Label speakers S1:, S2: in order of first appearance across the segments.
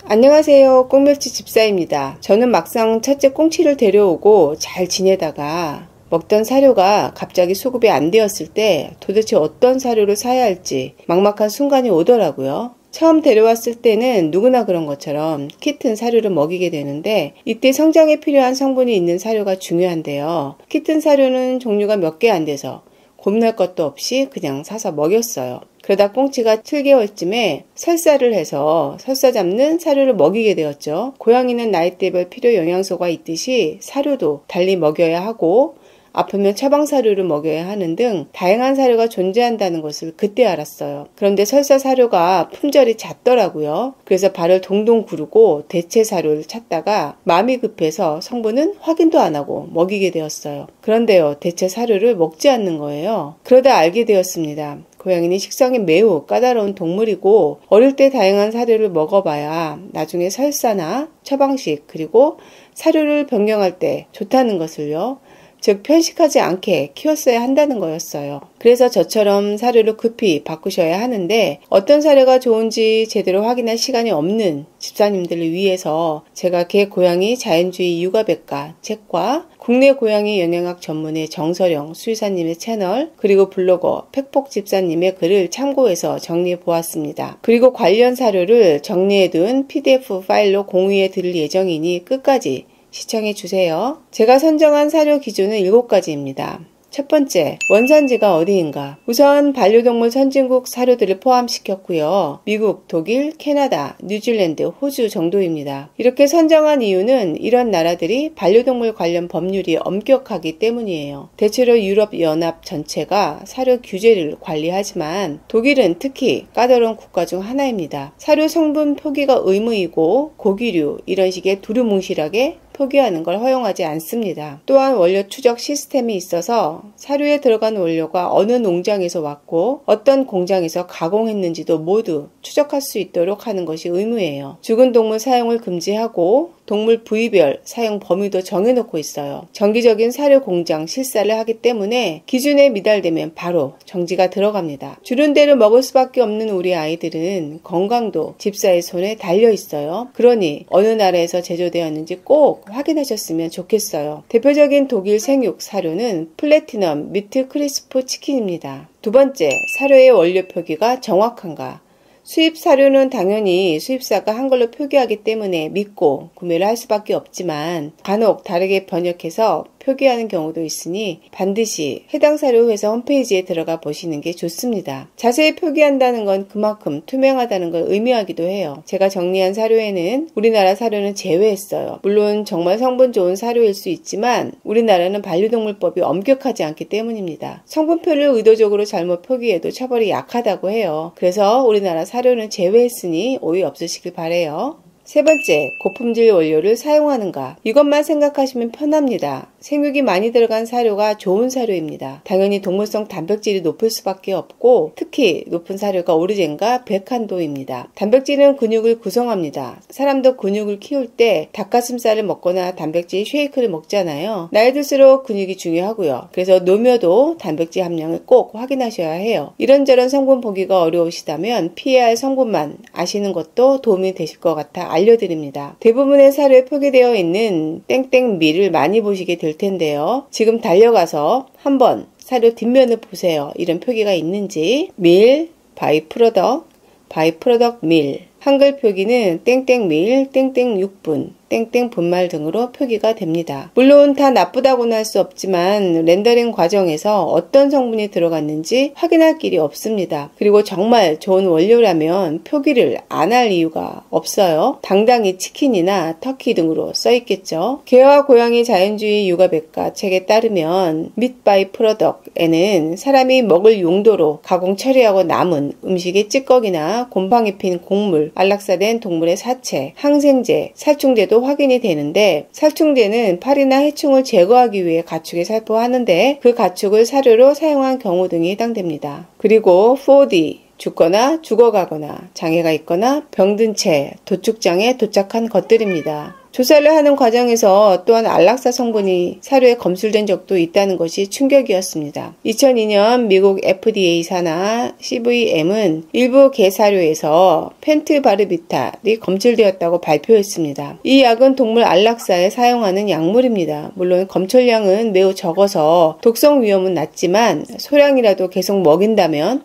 S1: 안녕하세요. 꽁멸치 집사입니다. 저는 막상 첫째 꽁치를 데려오고 잘 지내다가 먹던 사료가 갑자기 수급이 안 되었을 때 도대체 어떤 사료를 사야 할지 막막한 순간이 오더라고요. 처음 데려왔을 때는 누구나 그런 것처럼 키 튼 사료를 먹이게 되는데 이때 성장에 필요한 성분이 있는 사료가 중요한데요. 키 튼 사료는 종류가 몇 개 안 돼서 고민할 것도 없이 그냥 사서 먹였어요. 그러다 꽁치가 7개월쯤에 설사를 해서 설사 잡는 사료를 먹이게 되었죠. 고양이는 나이대별 필요 영양소가 있듯이 사료도 달리 먹여야 하고 아프면 처방 사료를 먹여야 하는 등 다양한 사료가 존재한다는 것을 그때 알았어요. 그런데 설사 사료가 품절이 잦더라고요. 그래서 발을 동동 구르고 대체 사료를 찾다가 마음이 급해서 성분은 확인도 안 하고 먹이게 되었어요. 그런데요, 대체 사료를 먹지 않는 거예요. 그러다 알게 되었습니다. 고양이는 식성이 매우 까다로운 동물이고 어릴 때 다양한 사료를 먹어봐야 나중에 설사나 처방식 그리고 사료를 변경할 때 좋다는 것을요. 즉 편식하지 않게 키웠어야 한다는 거였어요. 그래서 저처럼 사료를 급히 바꾸셔야 하는데 어떤 사료가 좋은지 제대로 확인할 시간이 없는 집사님들을 위해서 제가 개 고양이 자연주의 육아백과 책과 국내 고양이 영양학 전문의 정서령 수의사님의 채널 그리고 블로거 팩폭 집사님의 글을 참고해서 정리해 보았습니다. 그리고 관련 사료를 정리해둔 PDF 파일로 공유해 드릴 예정이니 끝까지 시청해 주세요. 제가 선정한 사료 기준은 7가지입니다. 첫 번째, 원산지가 어디인가? 우선 반려동물 선진국 사료들을 포함시켰고요. 미국, 독일, 캐나다, 뉴질랜드, 호주 정도입니다. 이렇게 선정한 이유는 이런 나라들이 반려동물 관련 법률이 엄격하기 때문이에요. 대체로 유럽연합 전체가 사료 규제를 관리하지만 독일은 특히 까다로운 국가 중 하나입니다. 사료 성분 표기가 의무이고 고기류 이런 식의 두루뭉실하게 표기하는 걸 허용하지 않습니다. 또한 원료 추적 시스템이 있어서 사료에 들어간 원료가 어느 농장에서 왔고 어떤 공장에서 가공했는지도 모두 추적할 수 있도록 하는 것이 의무예요. 죽은 동물 사용을 금지하고 동물 부위별 사용 범위도 정해놓고 있어요. 정기적인 사료 공장 실사를 하기 때문에 기준에 미달되면 바로 정지가 들어갑니다. 주는 대로 먹을 수밖에 없는 우리 아이들은 건강도 집사의 손에 달려 있어요. 그러니 어느 나라에서 제조되었는지 꼭 확인하셨으면 좋겠어요. 대표적인 독일 생육 사료는 플래티넘 미트 크리스프 치킨입니다. 두 번째, 사료의 원료 표기가 정확한가? 수입 사료는 당연히 수입사가 한글로 표기하기 때문에 믿고 구매를 할 수밖에 없지만 간혹 다르게 번역해서 표기하는 경우도 있으니 반드시 해당 사료 회사 홈페이지에 들어가 보시는 게 좋습니다. 자세히 표기한다는 건 그만큼 투명하다는 걸 의미하기도 해요. 제가 정리한 사료에는 우리나라 사료는 제외했어요. 물론 정말 성분 좋은 사료일 수 있지만 우리나라는 반려동물법이 엄격하지 않기 때문입니다. 성분표를 의도적으로 잘못 표기해도 처벌이 약하다고 해요. 그래서 우리나라 사료는 제외했으니 오해 없으시길 바래요. 세 번째, 고품질 원료를 사용하는가? 이것만 생각하시면 편합니다. 생육이 많이 들어간 사료가 좋은 사료입니다. 당연히 동물성 단백질이 높을 수밖에 없고 특히 높은 사료가 오리젠과 백한도입니다. 단백질은 근육을 구성합니다. 사람도 근육을 키울 때 닭가슴살을 먹거나 단백질 쉐이크를 먹잖아요. 나이 들수록 근육이 중요하고요. 그래서 노묘도 단백질 함량을 꼭 확인하셔야 해요. 이런저런 성분 보기가 어려우시다면 피해야 할 성분만 아시는 것도 도움이 되실 것 같아 알려드립니다. 대부분의 사료에 표기되어 있는 땡땡밀을 많이 보시게 될 텐데요. 지금 달려가서 한번 사료 뒷면을 보세요. 이런 표기가 있는지. 밀, 바이프로덕, 바이프로덕 밀. 한글 표기는 땡땡밀, 땡땡육분, 땡땡 분말 등으로 표기가 됩니다. 물론 다 나쁘다고는 할 수 없지만 렌더링 과정에서 어떤 성분이 들어갔는지 확인할 길이 없습니다. 그리고 정말 좋은 원료라면 표기를 안 할 이유가 없어요. 당당히 치킨이나 터키 등으로 써있겠죠. 개와 고양이 자연주의 육아백과 책에 따르면 Meat by Product에는 사람이 먹을 용도로 가공 처리하고 남은 음식의 찌꺼기나 곰팡이 핀 곡물, 안락사된 동물의 사체, 항생제, 살충제도 확인이 되는데 살충제는 파리나 해충을 제거하기 위해 가축에 살포하는데 그 가축을 사료로 사용한 경우 등이 해당됩니다. 그리고 4D, 죽거나 죽어가거나 장애가 있거나 병든 채 도축장에 도착한 것들입니다. 조사를 하는 과정에서 또한 안락사 성분이 사료에 검출된 적도 있다는 것이 충격이었습니다. 2002년 미국 FDA 산하 CVM은 일부 개 사료에서 펜트바르비탈이 검출되었다고 발표했습니다. 이 약은 동물 안락사에 사용하는 약물입니다. 물론 검출량은 매우 적어서 독성 위험은 낮지만 소량이라도 계속 먹인다면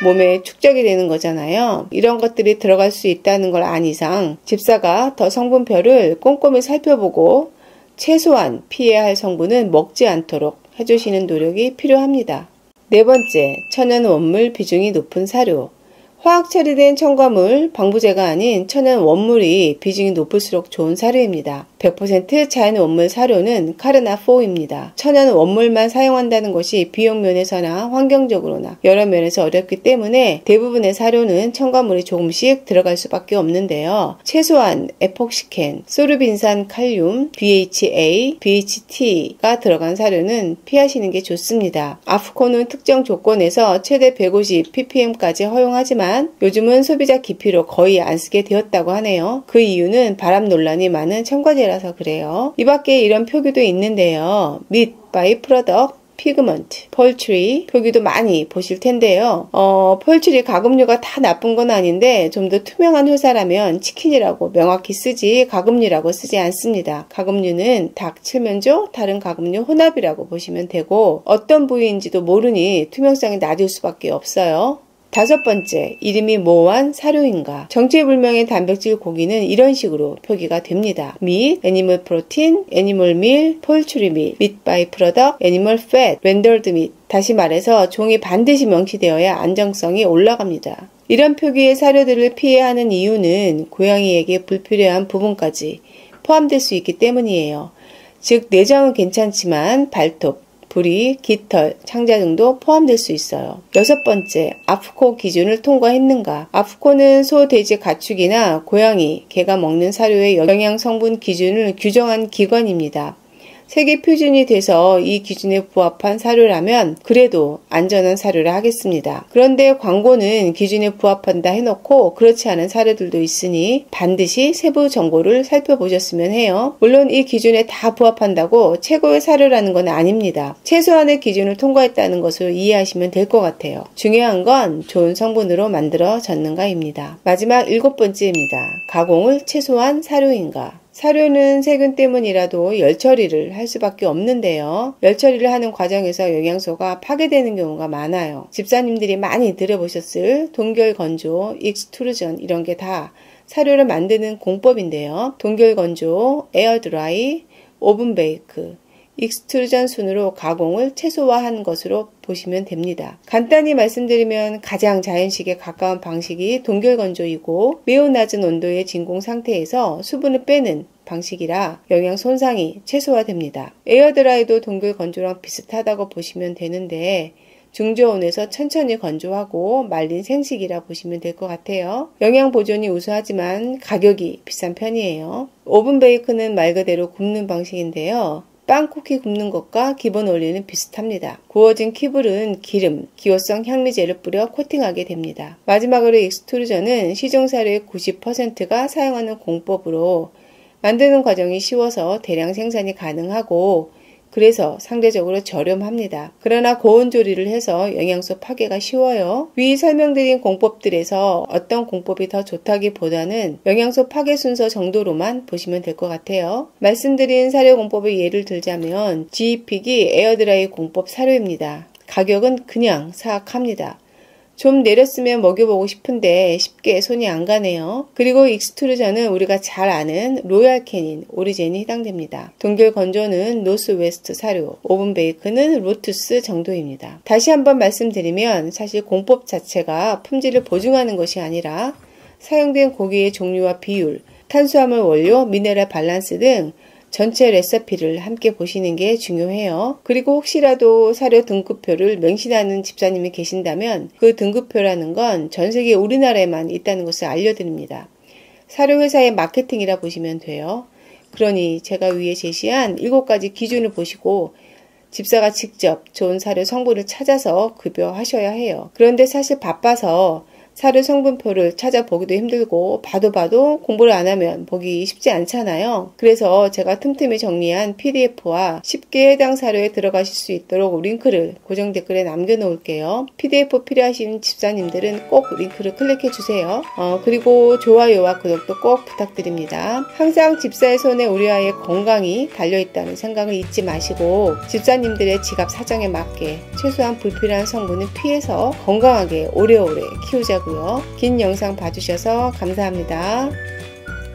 S1: 몸에 축적이 되는 거잖아요. 이런 것들이 들어갈 수 있다는 걸 안 이상 집사가 더 성분표를 꼼꼼히 살펴보고 최소한 피해야 할 성분은 먹지 않도록 해주시는 노력이 필요합니다. 네 번째, 천연 원물 비중이 높은 사료. 화학 처리된 첨가물, 방부제가 아닌 천연 원물이 비중이 높을수록 좋은 사료입니다. 100% 자연 원물 사료는 카르나4입니다. 천연 원물만 사용한다는 것이 비용 면에서나 환경적으로나 여러 면에서 어렵기 때문에 대부분의 사료는 첨가물이 조금씩 들어갈 수밖에 없는데요. 최소한 에폭시켄, 소르빈산 칼륨, BHA, BHT가 들어간 사료는 피하시는 게 좋습니다. 아프코는 특정 조건에서 최대 150 ppm까지 허용하지만 요즘은 소비자 기피로 거의 안 쓰게 되었다고 하네요. 그 이유는 발암 논란이 많은 첨가제라서 그래요. 이 밖에 이런 표기도 있는데요. Meat by Product, 피그먼트, 폴트리 표기도 많이 보실 텐데요. 폴트리 가금류가 다 나쁜 건 아닌데 좀 더 투명한 회사라면 치킨이라고 명확히 쓰지 가금류라고 쓰지 않습니다. 가금류는 닭, 칠면조, 다른 가금류 혼합이라고 보시면 되고 어떤 부위인지도 모르니 투명성이 낮을 수밖에 없어요. 다섯 번째, 이름이 뭐한 사료인가? 정체불명의 단백질 고기는 이런 식으로 표기가 됩니다. meat, animal protein, animal meal, poultry meat, meat by product, animal fat, rendered meat. 다시 말해서 종이 반드시 명시되어야 안정성이 올라갑니다. 이런 표기의 사료들을 피해야 하는 이유는 고양이에게 불필요한 부분까지 포함될 수 있기 때문이에요. 즉 내장은 괜찮지만 발톱, 부리, 깃털, 창자 등도 포함될 수 있어요. 여섯 번째, 아프코 기준을 통과했는가? 아프코는 소, 돼지, 가축이나 고양이, 개가 먹는 사료의 영양 성분 기준을 규정한 기관입니다. 세계 표준이 돼서 이 기준에 부합한 사료라면 그래도 안전한 사료라 하겠습니다. 그런데 광고는 기준에 부합한다 해놓고 그렇지 않은 사료들도 있으니 반드시 세부 정보를 살펴보셨으면 해요. 물론 이 기준에 다 부합한다고 최고의 사료라는 건 아닙니다. 최소한의 기준을 통과했다는 것을 이해하시면 될 것 같아요. 중요한 건 좋은 성분으로 만들어졌는가입니다. 마지막 일곱 번째입니다. 가공을 최소한 사료인가? 사료는 세균 때문이라도 열처리를 할 수밖에 없는데요. 열처리를 하는 과정에서 영양소가 파괴되는 경우가 많아요. 집사님들이 많이 들어보셨을 동결건조, 익스트루전 이런 게 다 사료를 만드는 공법인데요. 동결건조, 에어드라이, 오븐베이크, 익스트루전 순으로 가공을 최소화한 것으로 보시면 됩니다. 간단히 말씀드리면 가장 자연식에 가까운 방식이 동결건조이고 매우 낮은 온도의 진공 상태에서 수분을 빼는 방식이라 영양 손상이 최소화됩니다. 에어드라이도 동결건조랑 비슷하다고 보시면 되는데 중저온에서 천천히 건조하고 말린 생식이라 보시면 될 것 같아요. 영양 보존이 우수하지만 가격이 비싼 편이에요. 오븐 베이크는 말 그대로 굽는 방식인데요. 빵 쿠키 굽는 것과 기본 원리는 비슷합니다. 구워진 키블은 기름, 기호성 향미제를 뿌려 코팅하게 됩니다. 마지막으로 익스트루전은 시중사료의 90%가 사용하는 공법으로 만드는 과정이 쉬워서 대량 생산이 가능하고 그래서 상대적으로 저렴합니다. 그러나 고온 조리를 해서 영양소 파괴가 쉬워요. 위 설명드린 공법들에서 어떤 공법이 더 좋다기보다는 영양소 파괴 순서 정도로만 보시면 될 것 같아요. 말씀드린 사료 공법의 예를 들자면 GP기 에어드라이 공법 사료입니다. 가격은 그냥 사악합니다. 좀 내렸으면 먹여보고 싶은데 쉽게 손이 안 가네요. 그리고 익스트루전은 우리가 잘 아는 로얄 캐닌, 오리젠이 해당됩니다. 동결 건조는 노스웨스트 사료, 오븐 베이크는 로투스 정도입니다. 다시 한번 말씀드리면 사실 공법 자체가 품질을 보증하는 것이 아니라 사용된 고기의 종류와 비율, 탄수화물 원료, 미네랄 밸런스 등 전체 레시피를 함께 보시는 게 중요해요. 그리고 혹시라도 사료 등급표를 명시하는 집사님이 계신다면 그 등급표라는 건 전 세계 우리나라에만 있다는 것을 알려드립니다. 사료 회사의 마케팅이라 보시면 돼요. 그러니 제가 위에 제시한 7가지 기준을 보시고 집사가 직접 좋은 사료 성분을 찾아서 급여하셔야 해요. 그런데 사실 바빠서 사료 성분표를 찾아보기도 힘들고 봐도 공부를 안 하면 보기 쉽지 않잖아요. 그래서 제가 틈틈이 정리한 PDF와 쉽게 해당 사료에 들어가실 수 있도록 링크를 고정 댓글에 남겨놓을게요. PDF 필요하신 집사님들은 꼭 링크를 클릭해 주세요. 그리고 좋아요와 구독도 꼭 부탁드립니다. 항상 집사의 손에 우리 아이의 건강이 달려있다는 생각을 잊지 마시고 집사님들의 지갑 사정에 맞게 최소한 불필요한 성분은 피해서 건강하게 오래오래 키우자고요. 긴 영상 봐주셔서 감사합니다.